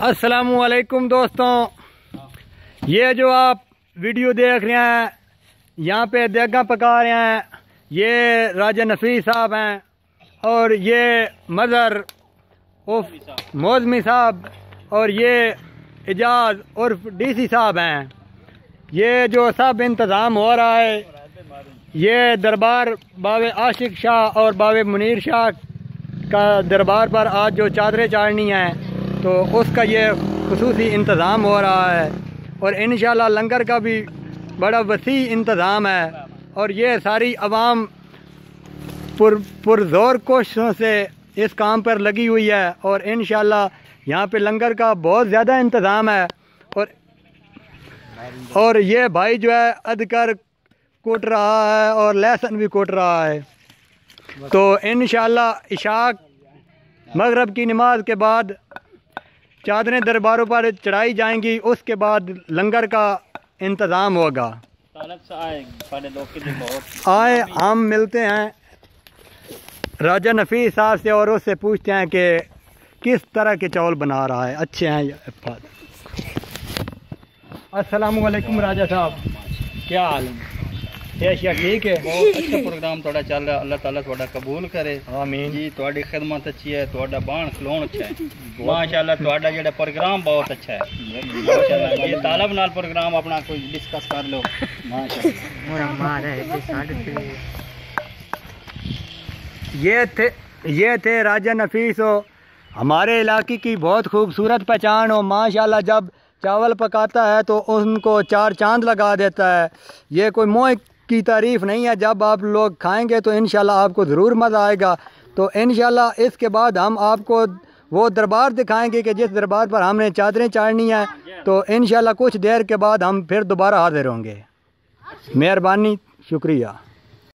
अस्सलामुअलैकुम दोस्तों, ये जो आप वीडियो देख रहे हैं यहाँ पे देगा पका रहे हैं, ये राजा नफीस साहब हैं और ये मज़र उर्फ मौज़मी साहब और ये एजाज़ उर्फ डीसी साहब हैं। ये जो सब इंतज़ाम हो रहा है, ये दरबार बावे आशिक शाह और बावे मुनीर शाह का दरबार पर आज जो चादरें चाड़नी हैं तो उसका ये खुसूसी इंतज़ाम हो रहा है और इंशाअल्लाह लंगर का भी बड़ा वसी इंतज़ाम है और ये सारी आवाम पुरज़ोर कोशिशों से इस काम पर लगी हुई है और इंशाअल्लाह यहाँ पे लंगर का बहुत ज़्यादा इंतज़ाम है। और ये भाई जो है अदकर कूट रहा है और लहसुन भी कूट रहा है। तो इंशाअल्लाह इशाक मगरब की नमाज के बाद चादरें दरबारों पर चढ़ाई जाएंगी, उसके बाद लंगर का इंतज़ाम होगा। आए हम मिलते हैं राजा नफीस साहब से और उससे पूछते हैं कि किस तरह के चावल बना रहा है। अच्छे हैं। अस्सलामु अलैकुम राजा साहब, क्या हाल है? एशिया ठीक है? बहुत अच्छा प्रोग्राम थोड़ा चल रहा, अल्लाह ताला थोड़ा कबूल करे। आमीन जी। थोड़ी खिदमत अच्छी है, थोड़ा बाण खलोन अच्छा है माशाल्लाह। थोड़ा जेड़ा प्रोग्राम बहुत अच्छा है माशाल्लाह। ये तालब नाल प्रोग्राम अपना कोई डिस्कस कर लो माशाल्लाह। ये थे राजा नफीस हो, हमारे इलाके की बहुत खूबसूरत पहचान हो माशाल्लाह। जब चावल पकाता है तो उनको चार चांद लगा देता है। ये कोई मोह की तारीफ़ नहीं है, जब आप लोग खाएंगे तो इंशाल्लाह आपको ज़रूर मज़ा आएगा। तो इंशाल्लाह इसके बाद हम आपको वो दरबार दिखाएंगे कि जिस दरबार पर हमने चादरें चाड़नी है। तो इंशाल्लाह कुछ देर के बाद हम फिर दोबारा हाजिर होंगे। मेहरबानी, शुक्रिया।